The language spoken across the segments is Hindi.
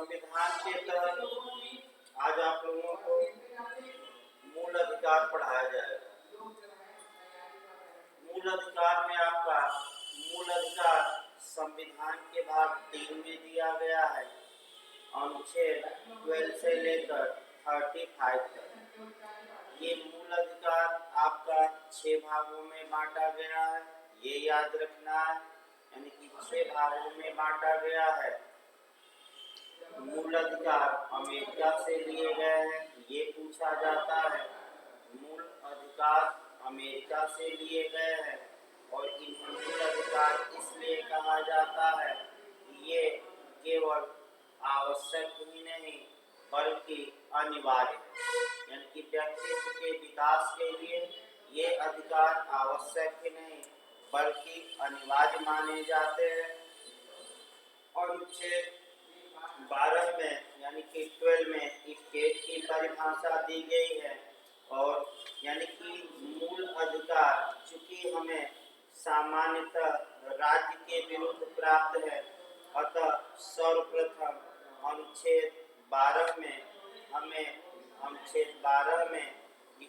संविधान के तहत आज आप लोगों को मूल अधिकार पढ़ाया जाएगा। मूल अधिकार में आपका मूल अधिकार संविधान के भाग 3 में दिया गया है, अनुच्छेद 12 से लेकर 35 तक। ये मूल अधिकार आपका 6 भागों में बांटा गया है, ये याद रखना है। यानी कि 6 भागों में बांटा गया है। मूल अधिकार अमेरिका से लिए गए हैं, ये पूछा जाता है। मूल अधिकार अमेरिका से लिए गए हैं और इन्हें मूल अधिकार इसलिए कहा जाता है कि ये केवल आवश्यक ही नहीं बल्कि अनिवार्य है। यानी कि व्यक्तित्व के विकास के लिए ये अधिकार आवश्यक ही नहीं बल्कि अनिवार्य माने जाते हैं। अनुच्छेद 12 में यानी कि 12 में स्टेट की परिभाषा दी गई है और यानी कि मूल अधिकार चूंकि हमें सामान्यतः राज्य के विरुद्ध प्राप्त है, अतः सर्वप्रथम अनुच्छेद 12 में हमें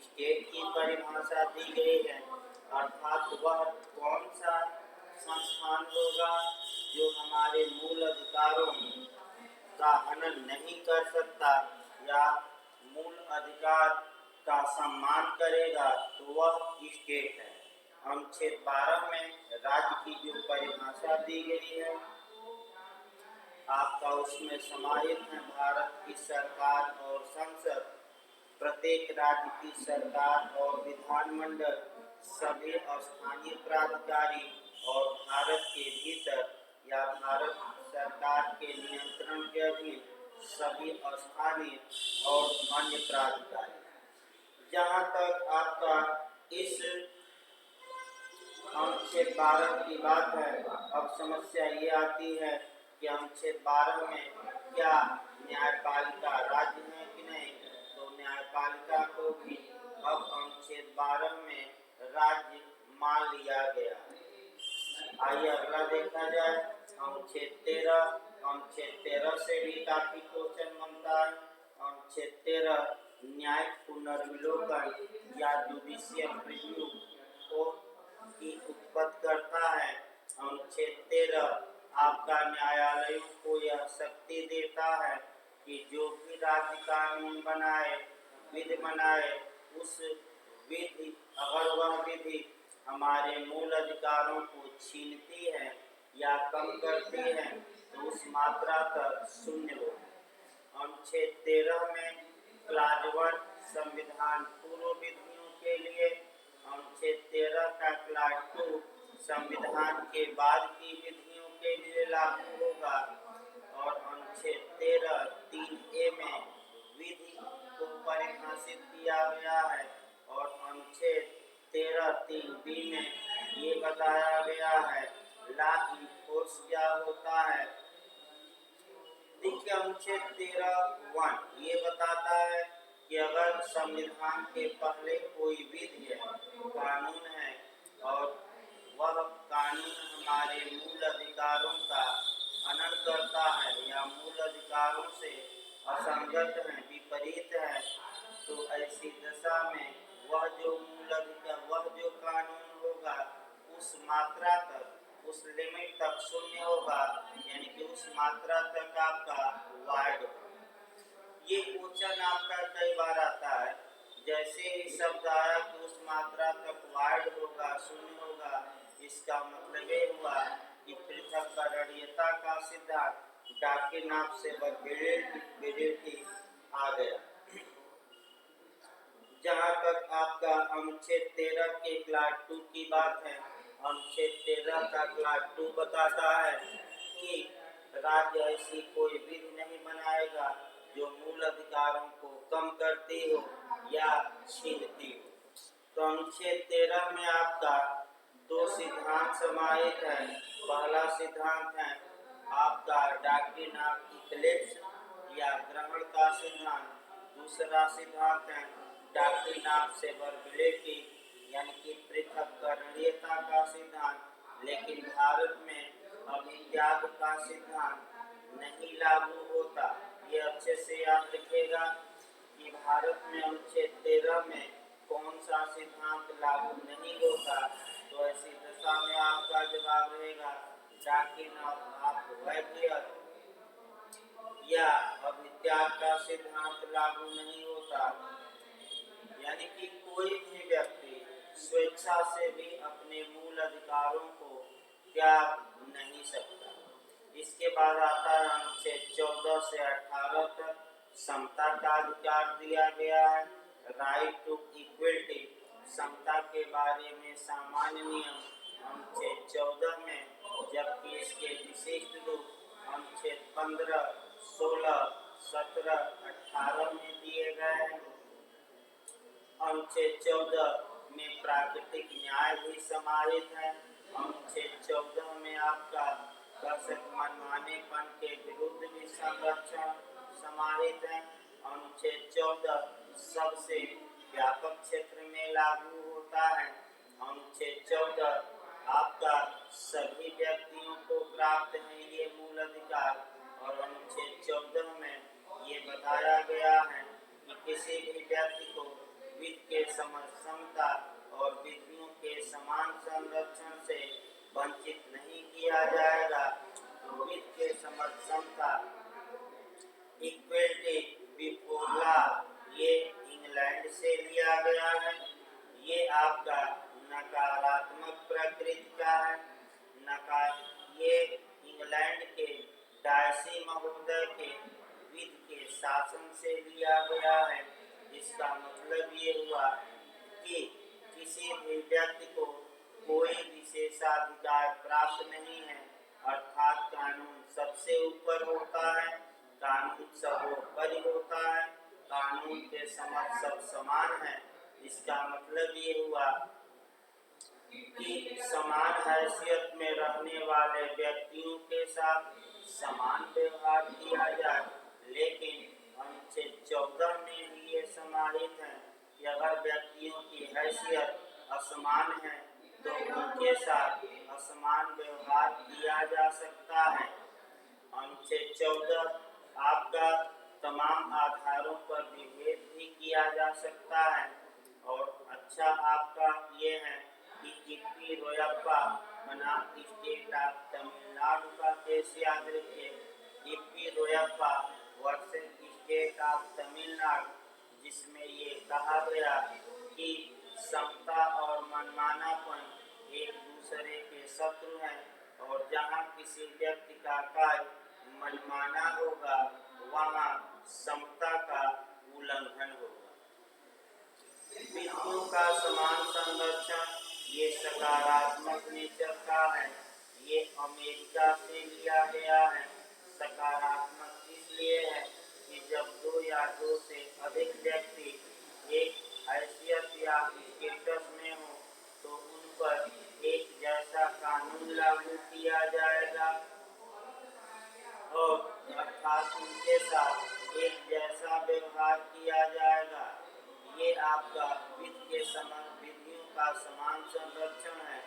स्टेट की परिभाषा दी गई है, अर्थात वह कौन सा संस्थान होगा जो हमारे मूल अधिकारों का हनन नहीं कर सकता या मूल अधिकार का सम्मान करेगा, तो वह स्टेट है। अनुच्छेद 12 में राज्य की जो परिभाषा दी गई है आपका उसमें समाहित है भारत की सरकार और संसद, प्रत्येक राज्य की सरकार और विधानमंडल, सभी स्थानीय प्राधिकारी और भारत के भीतर या भारत सरकार के नियंत्रण के अधीन सभी स्थानीय और अन्य प्राधिकारी। जहाँ तक आपका इस अनुच्छेद 12 की बात है, अब समस्या ये आती है कि अनुच्छेद 12 में क्या न्यायपालिका राज्य है कि नहीं, तो न्यायपालिका को भी अब अनुच्छेद 12 में राज्य मान लिया गया है। आइए अगला देखा जाए अनुच्छेद 13 से भी काफी क्वेश्चन बनता है। अनुच्छेद 13 न्यायिक पुनर्विलोकन या जुडिशियल रिव्यू को की उत्पत्ति करता है। अनुच्छेद 13 आपका न्यायालयों को यह शक्ति देता है कि जो भी राज्य कानून बनाए, विधि बनाए, उस विधि अगर वह विधि हमारे मूल अधिकारों को छीनती है या कम करती है तो उस मात्रा तक शून्य हो। अनुच्छेद 13 में क्लाज 1 संविधान पूर्व विधियों के लिए, अनुच्छेद 13 का क्लाज 2 संविधान के बाद की विधियों के लिए लागू होगा और अनुच्छेद 13 3A में विधि को परिभाषित किया गया है और अनुच्छेद 13 3B में ये बताया गया है लॉ इनफोर्स क्या होता है। देखिए अनुच्छेद 13(1) ये बताता है कि अगर संविधान के पहले कोई विधि है, कानून है और वह कानून हमारे मूल अधिकारों का हनन करता है या मूल अधिकारों से असंगत है, विपरीत है, तो ऐसी दशा में वह जो कानून होगा उस मात्रा तक, उस लिमिट तक शून्य होगा, यानी कि उस मात्रा तक आपका वाइड होगा। ये क्वेश्चन आपका कई बार आता है, जैसे ही शब्द आया कि उस मात्रा तक वाइड होगा, शून्य होगा, इसका मतलब ये हुआ कि पृथक्करणीयता का सिद्धांत डाकिनाप से वैलिडिटी आ गया। जहाँ तक आपका अनुच्छेद 13 के क्लास 2 की बात है, अनुच्छेद 13 का क्लास 2 बताता है कि राज्य ऐसी कोई विधि नहीं बनाएगा जो मूल अधिकारों को कम करती हो या छीनती हो। तो अनुच्छेद 13 में आपका 2 सिद्धांत समाहित है। पहला सिद्धांत है आपका डाकिनाप इक्लिप्स या ग्रहण का सिद्धांत, दूसरा सिद्धांत है डाकिनाप से वर्बिलिटी यानी कि पृथक्करणीयता का सिद्धांत। लेकिन भारत में अभित्याग का सिद्धांत नहीं लागू होता। ये अच्छे से याद रखिएगा कि भारत में अनुच्छेद 13 में कौन सा सिद्धांत लागू नहीं होता। तो ऐसी दशा में आपका जवाब रहेगा वैद्य या अविद्या का सिद्धांत लागू नहीं होता। यानी कि कोई भी व्यक्ति स्वेच्छा से भी अपने मूल अधिकारों को त्याग नहीं सकता। इसके बाद आता है अनुच्छेद 14 से 18 तक समता का अधिकार दिया गया है। राइट टू इक्वलिटी, समता के बारे में सामान्य नियम अनुच्छेद 14 में, जबकि इसके विशिष्ट रूप अनुच्छेद 15, 16, 17, 18 में दिए गए हैं। अनुच्छेद 14 में प्राकृतिक न्याय भी समाहित है। अनुच्छेद 14 में आपका दर्शक मनमानेपन के विरुद्ध भी संरक्षण समाहित है। अनुच्छेद 14 सबसे व्यापक क्षेत्र में लागू होता है। अनुच्छेद 14 आपका सभी व्यक्तियों को प्राप्त है ये मूल अधिकार। और अनुच्छेद 14 में ये बताया गया है कि किसी भी व्यक्ति को वित्त के समता और विधियों के समान संरक्षण से वंचित नहीं किया जाएगा। तो वित्त के समता, इक्वलिटी बिफोर लॉ, ये इंग्लैंड से लिया गया है। ये आपका नकारात्मक प्रकृति का है। ये इंग्लैंड के डायसी महोदय के वित्त के शासन से लिया गया है। इसका मतलब ये हुआ कि किसी भी व्यक्ति को कोई विशेषाधिकार प्राप्त नहीं है, अर्थात कानून सबसे ऊपर होता है, कानून सर्वोपरि होता है, कानून के समक्ष सब समान है। इसका मतलब ये हुआ कि समान हैसियत में रहने वाले व्यक्तियों के साथ समान व्यवहार किया जाए। लेकिन अनुच्छेद 14 में ही ये समाहित है कि अगर व्यक्तियों की हैसियत असमान है तो उनके साथ असमान व्यवहार किया जा सकता है। अनुच्छेद 14 आपका तमाम आधारों पर विभेद भी किया जा सकता है। और अच्छा आपका ये है कि ईपी रोयप्पा बनाम स्टेट ऑफ तमिलनाडु का केस याद रखिए। E Royappa versus state of Tamil Nadu, जिसमें ये कहा गया कि समता और मनमानापन एक दूसरे के शत्रु हैं और जहाँ किसी व्यक्ति का कार्य मनमाना होगा वहाँ समता का उल्लंघन होगा। विधियों का समान संरक्षण ये सकारात्मक नेचर का है। ये अमेरिका से लिया गया है। सकारात्मक इसलिए है कि जब दो या दो से अधिक व्यक्ति एक हैसियत या स्टेटस में हो तो उन पर एक जैसा कानून लागू किया जाएगा और अर्थात उनके साथ एक जैसा व्यवहार किया जाएगा। ये आपका वित्त के समान विधियों का समान संरक्षण है।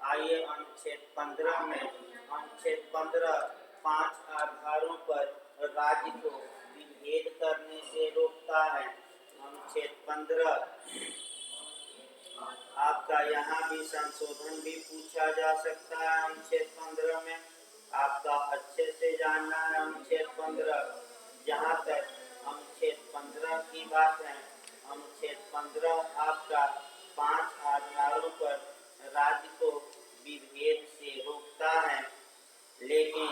आइए अनुच्छेद 15 में, अनुच्छेद 15 5 आधारों पर राज्य को विभेद करने से रोकता है। अनुच्छेद 15 आपका यहाँ भी संशोधन भी पूछा जा सकता है। अनुच्छेद 15 में आपका अच्छे से जानना है। अनुच्छेद 15 जहाँ तक अनुच्छेद 15 की बात है, अनुच्छेद 15 आपका 5 आधारों पर राज्य को विभेद से रोकता है। लेकिन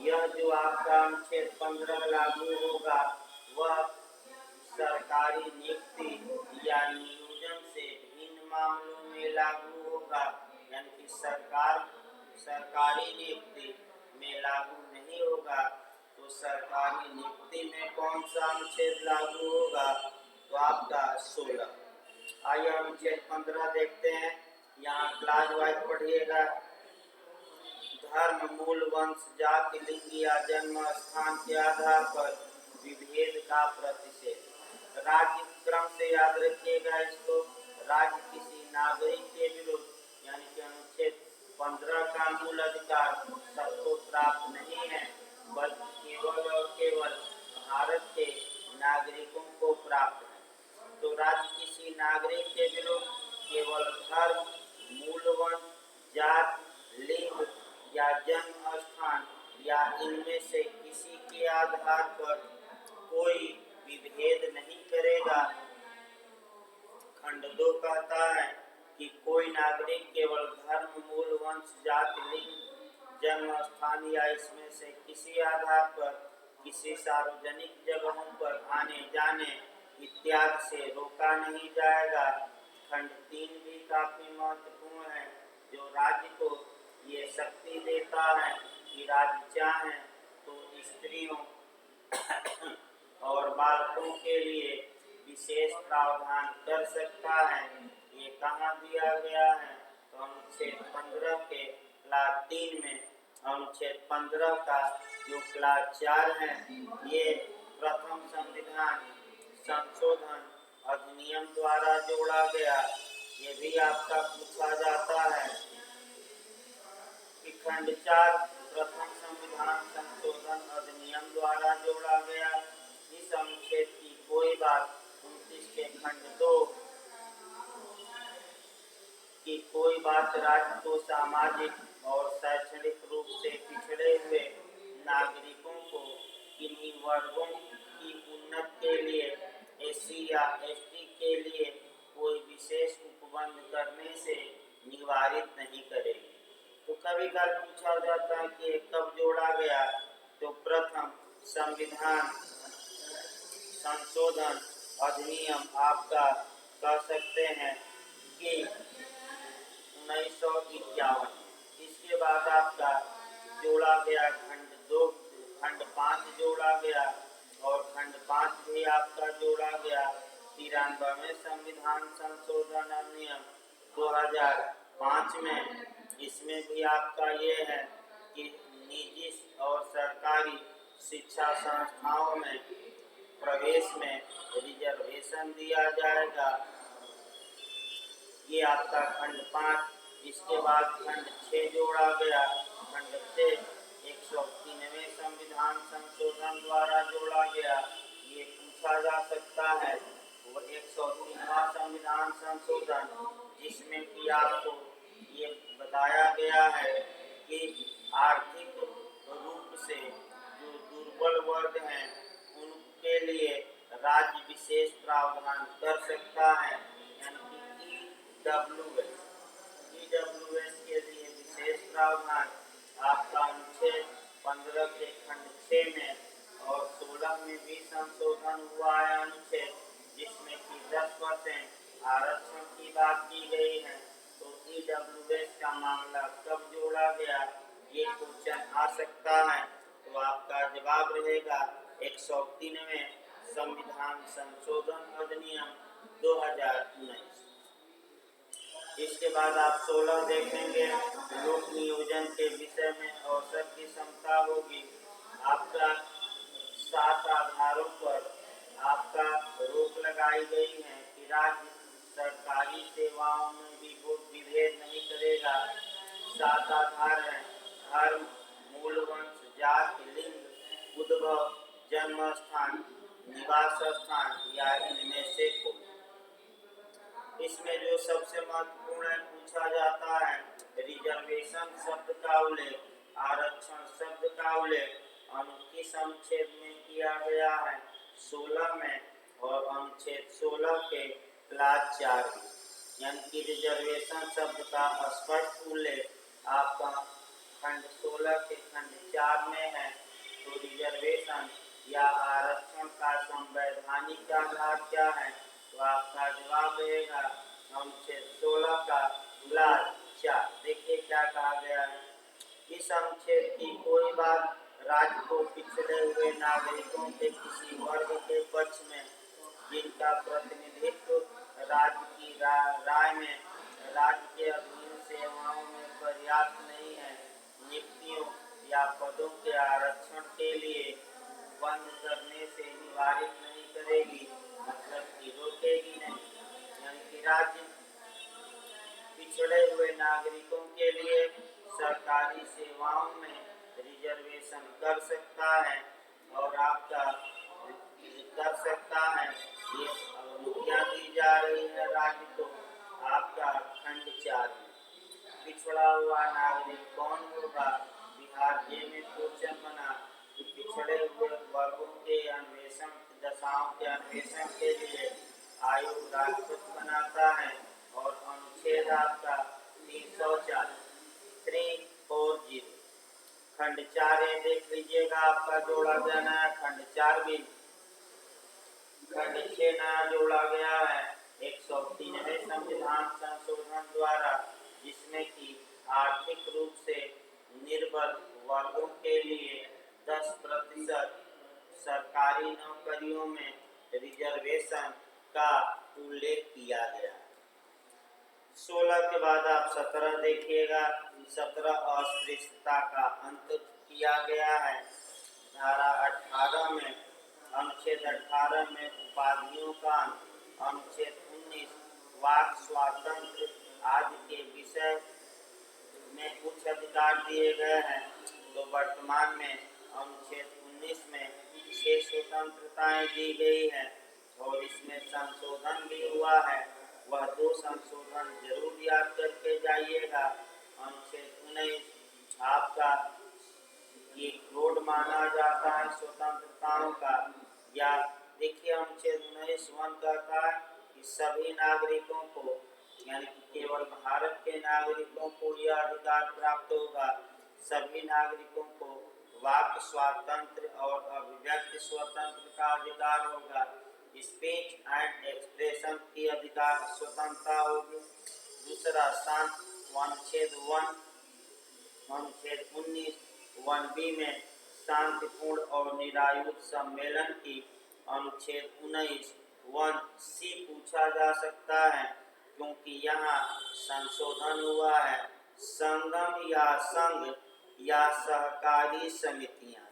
यह जो आपका अनुच्छेद 15 लागू होगा वह सरकारी नियुक्ति या नियोजन से भिन्न मामलों में लागू होगा। यानी कि सरकारी नियुक्ति में लागू नहीं होगा। तो सरकारी नियुक्ति में कौन सा अनुच्छेद लागू होगा? तो आपका 16। आइए अनुच्छेद 15 देखते हैं। यहाँ क्लास वाइज पढ़िएगा। धर्म, मूल, वंश, जाति, लिंग या जन्म स्थान के आधार पर विभेद का प्रतिषेध। राज्य क्रम से याद रखिएगा इसको। राज्य किसी नागरिक के विरुद्ध, यानी कि अनुच्छेद 15 का मूल अधिकार सबको प्राप्त नहीं है। बल्कि केवल और केवल भारत के नागरिकों को प्राप्त है। तो राज्य किसी नागरिक के विरुद्ध केवल धर्म, मूलवंश, जात, लिंग या जन्म स्थान या इनमें से किसी के आधार पर कोई विभेद नहीं करेगा। खंड 2 कहता है कि कोई नागरिक केवल धर्म, मूल, वंश, जाति, लिंग, जन्म स्थान या इसमें से किसी आधार पर किसी सार्वजनिक जगहों पर आने जाने इत्यादि से रोका नहीं जाएगा। खंड 3 भी काफी महत्वपूर्ण है, जो राज्य को ये शक्ति देता है कि राज्य चाहे तो स्त्रियों और बालकों के लिए विशेष प्रावधान कर सकता है। ये कहाँ दिया गया है? तो अनुच्छेद 15 के क्लास 3 में अनुच्छेद 15 का जो क्लास 4 है, ये प्रथम संविधान संशोधन अधिनियम द्वारा जोड़ा गया। ये भी आपका पूछा जाता है कि खंड 4 प्रथम संविधान संशोधन अधिनियम द्वारा जोड़ा गया। इस अनुच्छेद की कोई बात 29 के खंड 2 की कोई बात राज्य को सामाजिक और शैक्षणिक रूप से पिछड़े हुए नागरिकों को किन्हीं वर्गों की उन्नति के लिए एससी या एसटी के लिए कोई विशेष उपबंध करने से निवारित नहीं करेगी। तो कभी कभी पूछा जाता है कि कब जोड़ा गया? तो प्रथम संविधान संशोधन अधिनियम आपका कह सकते हैं कि 1951। इसके बाद आपका जोड़ा गया खंड 2, खंड 5 जोड़ा गया और खंड 5 भी आपका जोड़ा गया 93वें संविधान संशोधन अधिनियम 2005 में। इसमें भी आपका ये है कि निजी और सरकारी शिक्षा संस्थाओं में प्रवेश में रिजर्वेशन दिया जाएगा। ये आपका खंड 5। इसके बाद खंड 6 जोड़ा गया। खंड 6 103वें संविधान संशोधन द्वारा जोड़ा गया। ये पूछा जा सकता है। वो 103वां संविधान संशोधन, जिसमें कि आपको ये बताया गया है कि आर्थिक रूप से जो दुर्बल वर्ग हैं उनके लिए राज्य विशेष प्रावधान कर सकता है, यानी कि ईडब्ल्यूएस के लिए विशेष प्रावधान आपका अनुच्छेद 15 के खंड 6 में और 16 में भी संशोधन हुआ है अनुच्छेद, जिसमें कि 10% आरक्षण की बात की गई है। तो ईडब्ल्यूएस का मामला कब जोड़ा गया, ये क्वेश्चन आ सकता है। तो आपका जवाब रहेगा 103वें संविधान संशोधन अधिनियम 2019। इसके बाद आप 16 देखेंगे, लोक नियोजन के विषय में अवसर की क्षमता होगी। आपका 7 आधारों पर आपका रोक लगाई गई है कि राज्य सरकारी सेवाओं में भी विभेद नहीं करेगा। 7 आधार हैं: धर्म, मूल, वंश, जाति, लिंग, उद्भव, जन्म स्थान, निवास स्थान या इनमें से कोई। इसमें जो सबसे महत्वपूर्ण है पूछा जाता है, रिजर्वेशन शब्द का उल्लेख, आरक्षण शब्द का उल्लेख किस अनुच्छेद में किया गया है? 16 में और अनुच्छेद 16 के क्लास 4 में, यानी कि रिजर्वेशन शब्द का स्पष्ट उल्लेख आपका खंड 16 के खंड 4 में है। तो रिजर्वेशन या आरक्षण का संवैधानिक आधार क्या है? तो आपका जवाब रहेगा अनुच्छेद 16 का क्लास 4। देखिए क्या कहा गया है, इस अनुच्छेद की कोई बात राज्य को पिछड़े हुए नागरिकों के किसी वर्ग के पक्ष में जिनका प्रतिनिधित्व राज्य की राय में राज्य के अधीन सेवाओं में पर्याप्त नहीं है, नियुक्तियों या पदों के आरक्षण के लिए बंद करने से निवारित नहीं करेगी, मतलब कि रोकेगी नहीं। यानी कि राज्य पिछड़े हुए नागरिकों के लिए सरकारी सेवाओं में रिजर्वेशन कर सकता है और आपका कर सकता है। ये अनुमतियाँ दी जा रही है राज्य को। आपका खंड 4 में पिछड़ा हुआ नागरिक कौन होगा? बिहार जे में क्वेश्चन बना कि पिछड़े हुए वर्गों के अन्वेषण दशाओं के अन्वेषण के लिए आयोग राष्ट्रपति बनाता है और अनुच्छेद आपका 340 340 खंड 4 देख लीजिएगा, आपका जोड़ा गया नया खंड 4 भी। खंड 6 नया जोड़ा गया है 103वें संविधान संशोधन द्वारा, जिसमें कि आर्थिक रूप से निर्बल वर्गों के लिए 10% सरकारी नौकरियों में रिजर्वेशन का उल्लेख किया गया। 16 के बाद आप 17 देखिएगा। 17 अस्पृश्यता का अंत किया गया है। धारा 18 में अनुच्छेद 18 में उपाधियों का अनुच्छेद 19 वाक स्वातंत्र आदि के विषय में कुछ अधिकार दिए गए हैं। तो वर्तमान में अनुच्छेद 19 में 6 स्वतंत्रताएं दी गई है और इसमें संशोधन भी हुआ है। वह 2 संशोधन जरूर याद करके जाइएगा। अनुच्छेद 19 आपका ये रोड माना जाता है स्वतंत्रताओं का। या देखिए अनुच्छेद 19(1) कहता है कि सभी नागरिकों को, यानी कि केवल भारत के नागरिकों को यह अधिकार प्राप्त होगा, सभी नागरिकों को वाक स्वातंत्र और अभिव्यक्ति स्वतंत्र का अधिकार होगा। स्पीच एंड एक्सप्रेशन की अधिकार स्वतंत्रता होगी। दूसरा अनुच्छेद 19 1B में शांतिपूर्ण और निरायुध सम्मेलन की अनुच्छेद 19 1C पूछा जा सकता है, क्योंकि यहाँ संशोधन हुआ है। संगम या संघ या सहकारी समितियाँ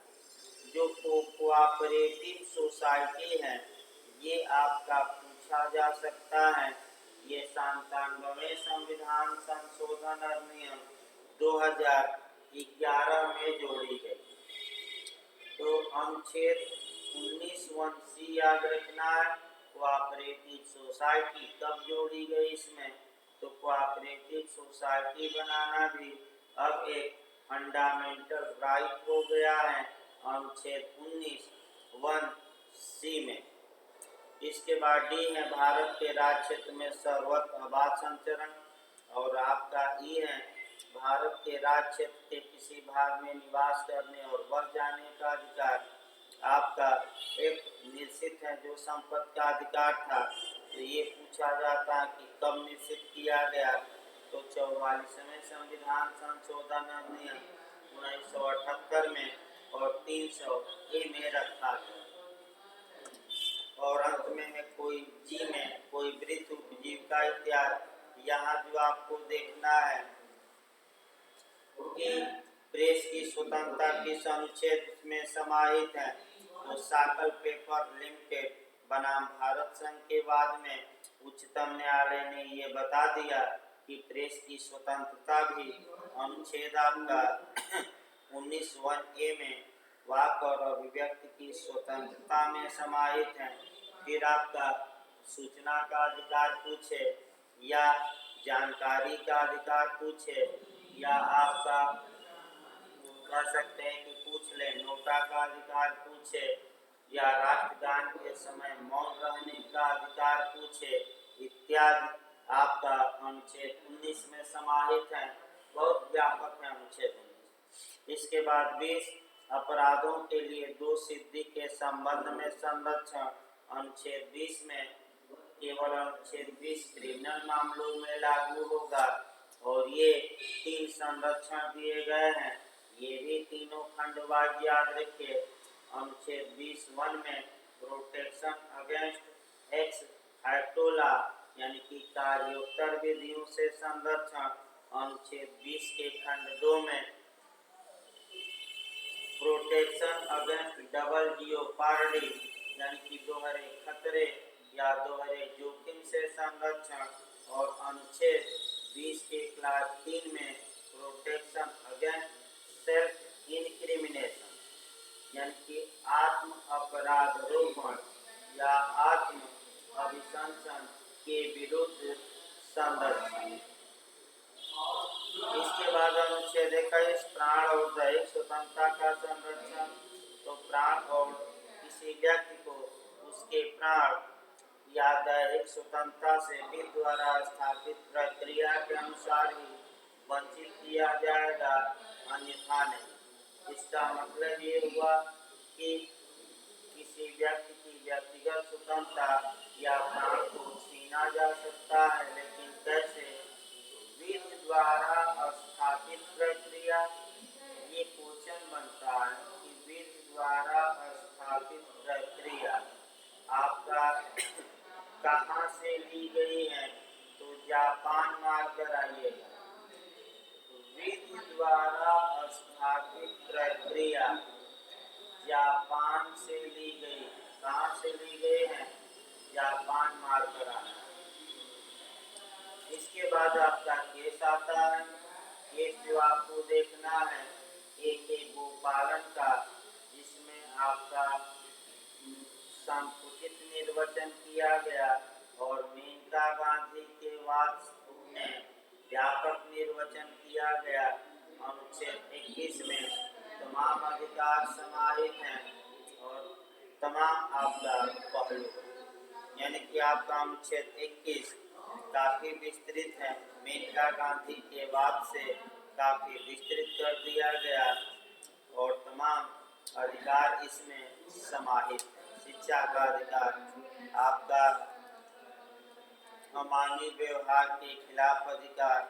जो कोऑपरेटिव सोसाइटी है, ये आपका पूछा जा सकता है। ये 97वें संविधान संशोधन अधिनियम 2011 में जोड़ी गई। तो अनुच्छेद 19(1C याद रखना है। कोऑपरेटिव सोसाइटी कब जोड़ी गई इसमें? तो कोऑपरेटिव सोसाइटी बनाना भी अब एक फंडामेंटल राइट हो गया है अनुच्छेद 19(1C में। इसके बाद डी है भारत के राज्य क्षेत्र में सर्वत्र आबाद संचरण, और आपका ई है भारत के राज्य क्षेत्र के किसी भाग में निवास करने और बढ़ जाने का अधिकार। आपका एक निश्चित है जो संपत्ति का अधिकार था। तो ये पूछा जाता है कि कब निश्चित किया गया? तो 44वें संविधान संशोधन अधिनियम 1978 में और 300A में रखा गया। और अंत में है कोई जी में कोई वृत्ति उपजीविका इत्यादि। यहाँ जो आपको देखना है कि प्रेस की स्वतंत्रता किस अनुच्छेद में समाहित है। तो साकल पेपर लिमिटेड बनाम भारत संघ के बाद में उच्चतम न्यायालय ने ये बता दिया कि प्रेस की स्वतंत्रता भी अनुच्छेद आपका 19(1A में वाक और अभिव्यक्ति की स्वतंत्रता में समाहित है। फिर आपका सूचना का अधिकार पूछे या जानकारी का अधिकार पूछे, या आपका कह सकते हैं कि पूछ ले नोटा का अधिकार पूछे, या राष्ट्रगान के समय मौन रहने का अधिकार पूछे इत्यादि, आपका अनुच्छेद 19 में समाहित है। बहुत व्यापक है अनुच्छेद 19। इसके बाद 20 अपराधों के लिए दो सिद्धि के संबंध में संरक्षण। अनुच्छेद 20 में केवल अनुच्छेद 20 क्रिमिनल मामलों में लागू होगा और ये 3 संरक्षण दिए गए हैं। ये भी तीनों खंडवार याद रखिए। अनुच्छेद 20(1) में प्रोटेक्शन अगेंस्ट एक्स हाइटोला यानी कि कार्योत्तर विधियों से संरक्षण। अनुच्छेद 20 के खंड 2 में प्रोटेक्शन अगेंस्ट डबल जियोपार्डी यानी कि दोहरे खतरे या दोहरे जोखिम से संरक्षण। और अनुच्छेद 20 के क्लास 3 में प्रोटेक्शन अगेंस्ट सेल्फ इनक्रिमिनेशन यानी कि आत्म अपराधरोपण या आत्म अभिशंसन के विरुद्ध संरक्षण। इसके बाद अनुच्छेद 21 प्राण और दैहिक स्वतंत्रता का संरक्षण। तो प्राण और किसी व्यक्ति को उसके प्राण या दैहिक स्वतंत्रता से विधि द्वारा स्थापित प्रक्रिया के अनुसार ही वंचित किया जाएगा, अन्यथा नहीं। इसका मतलब ये हुआ कि किसी व्यक्ति की व्यक्तिगत स्वतंत्रता या प्राण को छीना जा सकता है, लेकिन कैसे? विधि द्वारा स्थापित प्रक्रिया। ये क्वेश्चन बनता है कि विधि द्वारा स्थापित प्रक्रिया आपका कहाँ से ली गई है? तो जापान मार्क कराइएगा। विधि द्वारा स्थापित प्रक्रिया जापान से ली गई। कहाँ से ली गई है? जापान मार्क कराना। इसके बाद आपका केस आता है। केस जो आपको देखना है एक गोपालन का, जिसमें आपका संकुचित निर्वचन किया गया और मेनका गांधी के वाद में व्यापक निर्वचन किया गया। अनुच्छेद 21 में तमाम अधिकार समाहित हैं और तमाम आपका पहलू, यानी कि आपका अनुच्छेद 21 काफी विस्तृत है। मेनका गांधी के वाद से काफी विस्तृत कर दिया गया और तमाम अधिकार इसमें समाहित है। शिक्षा का अधिकार, आपका अमानवीय व्यवहार के खिलाफ अधिकार,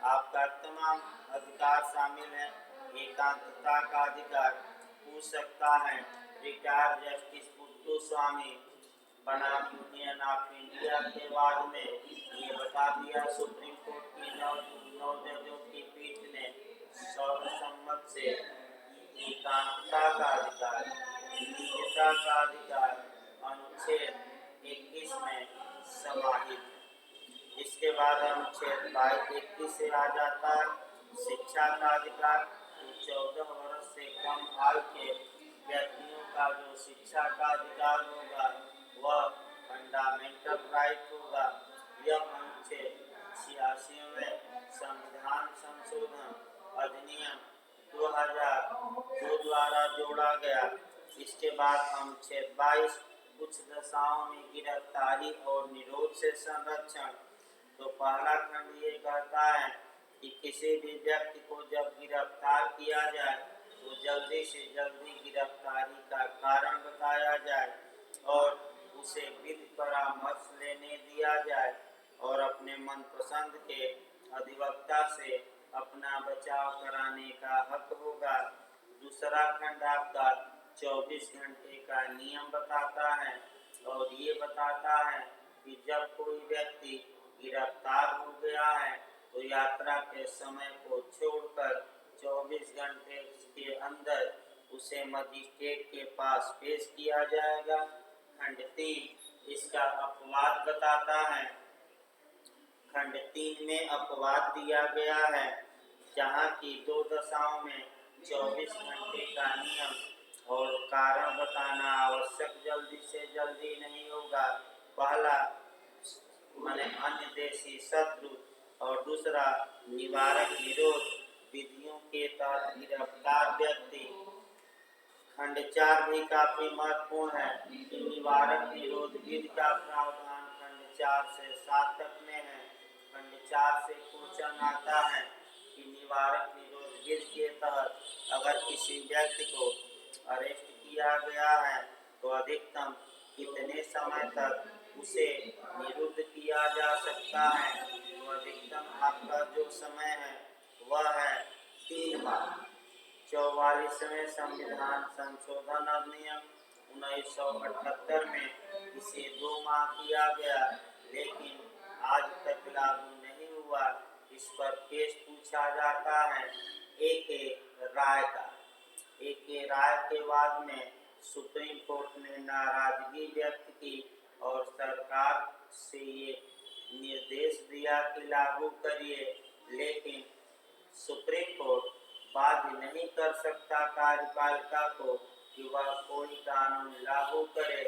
आपका तमाम अधिकार शामिल है। एकांतता का अधिकार, पूछ सकता है रिटायर्ड जस्टिस पुट्टू स्वामी बनाम यूनियन ऑफ इंडिया के बाद में ये बता दिया। सुप्रीम कोर्ट की 9 जजों की पीठ ने सर्वसम्मत से एकांतता का अधिकार, निजता का अधिकार अनुच्छेद 21 में समाहित है। इसके बाद अनुच्छेद 21 से आ जाता है शिक्षा का अधिकार। 14 वर्ष से कम आयु के व्यक्तियों का जो शिक्षा का अधिकार होगा वह फंडामेंटल राइट होगा। यह अनुच्छेद 86 में संविधान संशोधन अधिनियम 2002 द्वारा जोड़ा गया। इसके बाद अनुच्छेद 22 कुछ दशाओं में गिरफ्तारी और निरोध से संरक्षण। तो पहला खंड ये कहता है कि किसी भी व्यक्ति को जब गिरफ्तार किया जाए तो जल्दी से जल्दी गिरफ्तारी का कारण बताया जाए और उसे विधि परामर्श लेने दिया जाए और अपने मनपसंद के अधिवक्ता से अपना बचाव कराने का हक होगा। दूसरा खंड आपका 24 घंटे का नियम बताता है और ये बताता है कि जब कोई व्यक्ति गिरफ्तार हो गया है तो यात्रा के समय को छोड़कर 24 घंटे के अंदर उसे मजिस्ट्रेट के पास पेश किया जाएगा। खंड 3 इसका अपवाद बताता है। खंड 3 में अपवाद दिया गया है जहाँ की 2 दशाओं में 24 घंटे का नियम और कारण बताना आवश्यक जल्दी से जल्दी नहीं होगा। पहला माने अन्य देशी शत्रु और दूसरा निवारक निरोध विधियों के तहत गिरफ्तार व्यक्ति। खंड 4 भी काफी महत्वपूर्ण है कि निवारक निरोध विधि का प्रावधान खंड 4 से 7 तक में है। खंड 4 से क्वेश्चन आता है कि निवारक निरोध विधि के तहत अगर किसी व्यक्ति को अरेस्ट किया गया है तो अधिकतम कितने समय तक उसे निरुद्ध किया जा सकता है? तो अधिकतम आपका जो समय है वह है 3 माह। 44वें संविधान संशोधन अधिनियम 1978 में इसे 2 माह किया गया, लेकिन आज तक लागू नहीं हुआ। इस पर केस पूछा जाता है एक राय का। एक राय के बाद में सुप्रीम कोर्ट ने नाराजगी व्यक्त की और सरकार से ये निर्देश दिया कि लागू करिए, लेकिन सुप्रीम कोर्ट बाध्य नहीं कर सकता कार्यपालिका को कि वह कोई कानून लागू करे,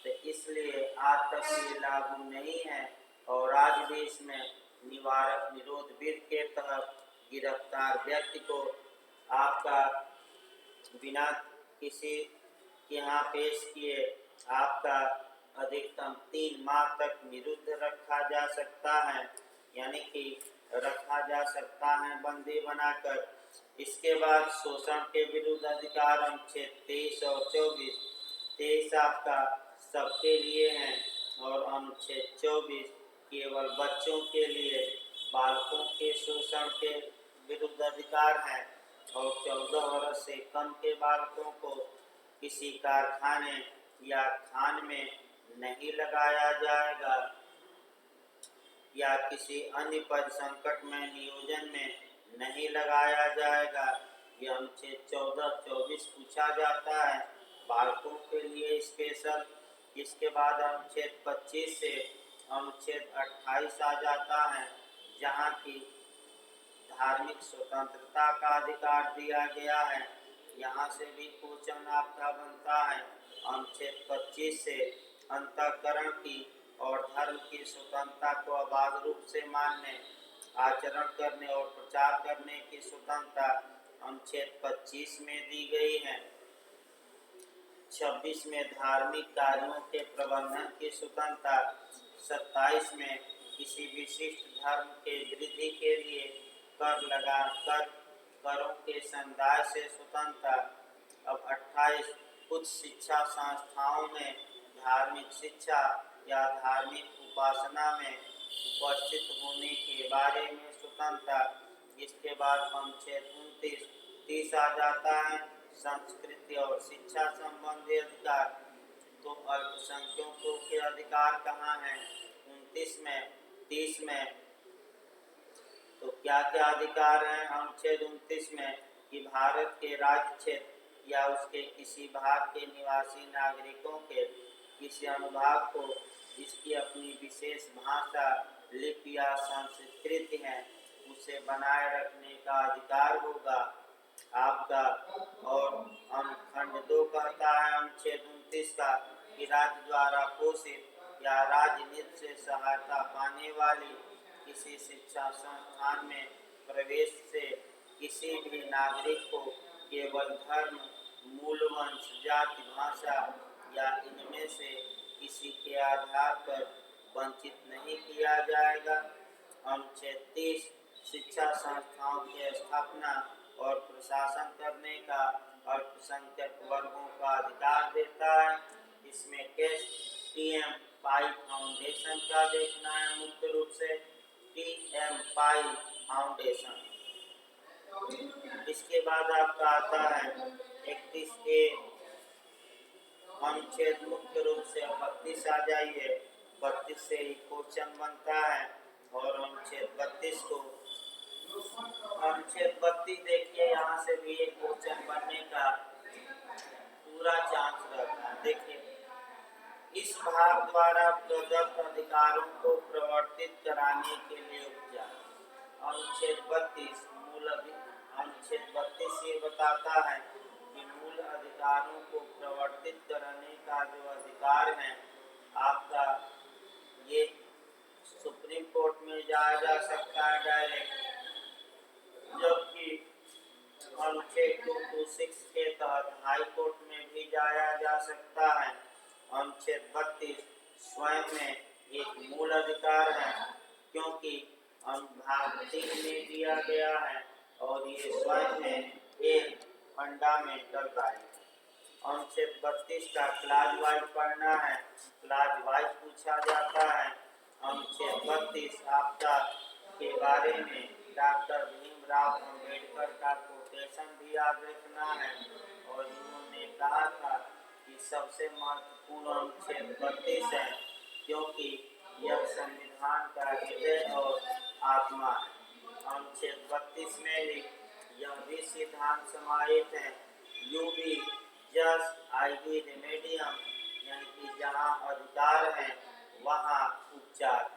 तो इसलिए आज तक ये लागू नहीं है। और आज भी इसमें निवारक निरोध बिल के तहत गिरफ्तार व्यक्ति को आपका बिना किसी के यहाँ पेश किए आपका अधिकतम 3 माह तक निरुद्ध रखा जा सकता है, यानी कि रखा जा सकता है बंदी बनाकर। इसके बाद शोषण के विरुद्ध अधिकार अनुच्छेद 23 और 24। 23 आपका सबके लिए है और अनुच्छेद 24 केवल बच्चों के लिए बालकों के शोषण के विरुद्ध अधिकार है। और 14 वर्ष से कम के बालकों को किसी कारखाने या खान में नहीं लगाया जाएगा या किसी अन्य पद संकट में नियोजन में नहीं लगाया जाएगा। यह अनुच्छेद 14-24 पूछा जाता है बालकों के लिए स्पेशल। इसके बाद अनुच्छेद 25 से अनुच्छेद 28 आ जाता है, जहाँ की धार्मिक स्वतंत्रता का अधिकार दिया गया है। यहाँ से भी क्वेश्चन आपका बनता है। अनुच्छेद 25 से अंतःकरण की और धर्म की स्वतंत्रता को अबाध रूप से मानने, आचरण करने और प्रचार करने की स्वतंत्रता अनुच्छेद 25 में दी गई है। 26 में धार्मिक कार्यों के प्रबंधन की स्वतंत्रता, 27 में किसी विशिष्ट धर्म के वृद्धि के लिए कर लगाकर करों के समुदाय से स्वतंत्रता। अब 28 कुछ शिक्षा संस्थाओं में धार्मिक शिक्षा या धार्मिक उपासना में उपस्थित होने के बारे में स्वतंत्रता। इसके बाद अनुच्छेद 29-30 आ जाता है, संस्कृति और शिक्षा संबंधी अधिकार। तो अल्पसंख्यकों के अधिकार कहाँ हैं? 30 में तो क्या क्या अधिकार हैं? अनुच्छेद 29 में कि भारत के राज्य क्षेत्र या उसके किसी भाग के निवासी नागरिकों के किसी अनुभाग को जिसकी अपनी विशेष भाषा, लिपि या संस्कृति है उसे बनाए रखने का अधिकार होगा आपका। और खंड 2 कहता है अनुच्छेद 29 का कि राज्य द्वारा पोषित या राज्य निधि से सहायता पाने वाली किसी शिक्षा संस्थान में प्रवेश से किसी भी नागरिक को केवल धर्म, मूल वंश, जाति, भाषा या इनमें से किसी के आधार पर वंचित नहीं किया जाएगा। अनुच्छेद 30 शिक्षा संस्थाओं की स्थापना और प्रशासन करने का अल्पसंख्यक वर्गों का अधिकार देता है। इसमें PM पाई फाउंडेशन का देखना है, मुख्य रूप से PM पाई फाउंडेशन। इसके बाद आपका आता है 31A अनुच्छेद, मुख्य रूप से 32 आ जाइए, 32 से ही क्वेश्चन बनता है। और अनुच्छेद 32 को अनुच्छेद 32 देखिए, यहाँ से भी एक क्वेश्चन बनने का पूरा चांस रहता है। देखिए, इस भाग द्वारा प्रदत्त अधिकारों को प्रवर्तित कराने के लिए उपचार। अनुच्छेद 32 अनुच्छेद 32 ये बताता है कि मूल अधिकारों को प्रवर्तित करने का जो अधिकार है आपका, ये सुप्रीम कोर्ट में जाया जा सकता है डायरेक्ट, जबकि अनुच्छेद 226 के तहत हाई कोर्ट में भी जाया जा सकता है। अनुच्छेद 32 स्वयं में एक मूल अधिकार है, क्योंकि अनुभाग 3 में दिया गया है और ये स्वयं में एक फंडामेंटल राइट। अनुच्छेद 32 का क्लाज वाइज पढ़ना है, क्लाज वाइज पूछा जाता है। अनुच्छेद 32 आपदा के बारे में डॉक्टर भीमराव अंबेडकर का कोटेशन भी याद रखना है। और इन्होंने कहा था कि सबसे महत्वपूर्ण अनुच्छेद 32 है, क्योंकि यह संविधान का हृदय और आत्मा है। अनुच्छेद 32 में ही यह भी सिद्धांत समाहित है, यू बी जस्ट आई बी रेमेडियम, यानी कि जहाँ अधिकार है वहाँ उपचार।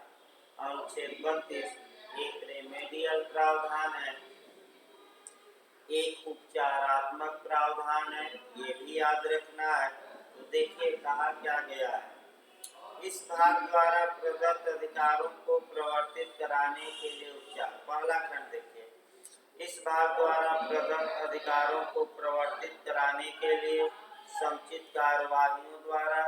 अनुच्छेद 32 एक रेमेडियल प्रावधान है, एक उपचारात्मक प्रावधान है, ये भी याद रखना है। तो देखिए कहा क्या गया है, इस भाग द्वारा प्रदत्त अधिकारों को प्रवर्तित कराने के लिए उपचार। पहला खंड देखिए, इस भाग द्वारा प्रदत्त अधिकारों को प्रवर्तित कराने के लिए समुचित कार्यवाहियों द्वारा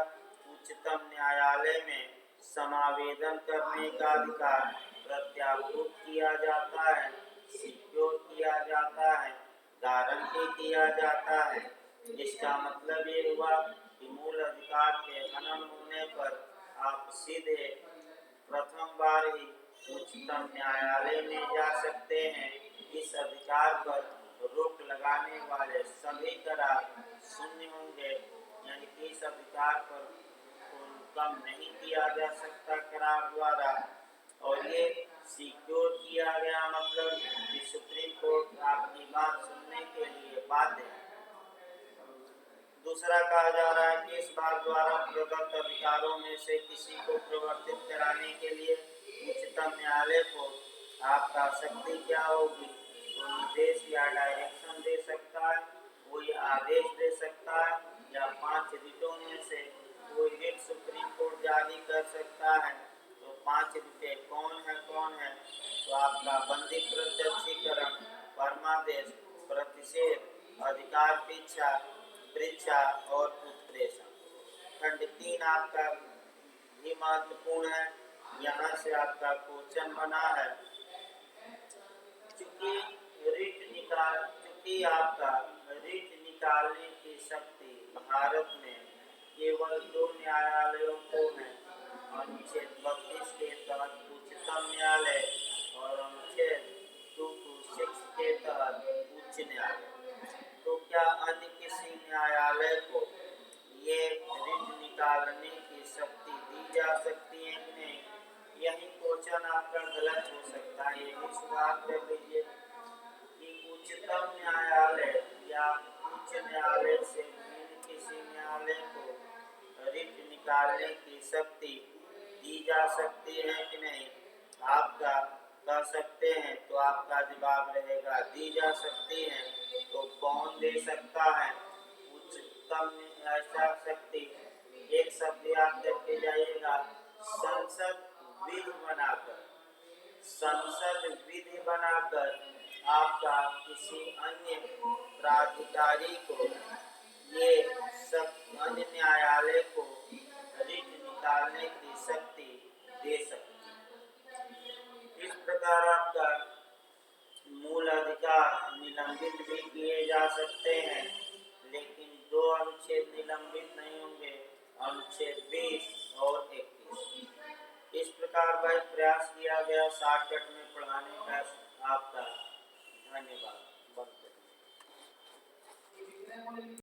उच्चतम न्यायालय में समावेदन करने का अधिकार प्रत्याभूत किया जाता है, सिक्योर किया जाता है, गारंटी किया जाता है। इसका मतलब ये हुआ कि मूल अधिकार के हनन होने पर आप सीधे प्रथम बार ही उच्चतम न्यायालय में जा सकते हैं। इस अधिकार पर रोक लगाने वाले सभी करार शून्य होंगे, यानी कि इस अधिकार पर कम नहीं किया जा सकता करार द्वारा। और ये सिक्योर किया गया मतलब कि सुप्रीम कोर्ट आपकी बात सुनने के लिए बाध्य है। दूसरा कहा जा रहा है कि इस भाग द्वारा प्रदत्त अधिकारों में से किसी को प्रवर्तित कराने के लिए उच्चतम न्यायालय को आपका शक्ति क्या होगी, तो निर्देश या डायरेक्शन दे सकता है, कोई आदेश दे सकता है, या 5 रिटों में से कोई रिट सुप्रीम कोर्ट जारी कर सकता है। तो 5 रिटें कौन है, तो आपका बंदी प्रत्यक्षीकरण, परमादेश, प्रतिषेध, अधिकार परीक्षा और उत्प्रेषण। खंड 3 आपका भी महत्वपूर्ण है, यहाँ से आपका क्वेश्चन बना है। चूंकि आपका रिट निकालने की शक्ति भारत में केवल 2 न्यायालयों को है, अनुच्छेद 32 के तहत उच्चतम न्यायालय और अनुच्छेद 226 के तहत उच्च न्यायालय। तो क्या अन्य किसी न्यायालय को ये रिट निकालने की शक्ति दी जा सकती है कि नहीं? यही क्वेश्चन आपका गलत हो सकता है, ये भी सुधार कर लीजिए कि उच्चतम न्यायालय या उच्च न्यायालय से भिन्न किसी न्यायालय को रिट निकालने की शक्ति दी जा सकती है कि नहीं? आपका कह सकते हैं, तो आपका जवाब रहेगा दी जा सकती है। तो कौन दे सकता है उच्चतम ऐसा शक्ति? एक शब्द याद करके जाइएगा, संसद विधि बनाकर आपका किसी अन्य प्राधिकारी को ये सब अन्य न्यायालय को रिट निकालने की शक्ति दे सकती है। इस प्रकार आपका मूल अधिकार निलंबित भी किए जा सकते हैं, लेकिन 2 अनुच्छेद निलंबित नहीं होंगे, अनुच्छेद 20 और 21। इस प्रकार भाई प्रयास किया गया शॉर्टकट में पढ़ाने का। आपका धन्यवाद।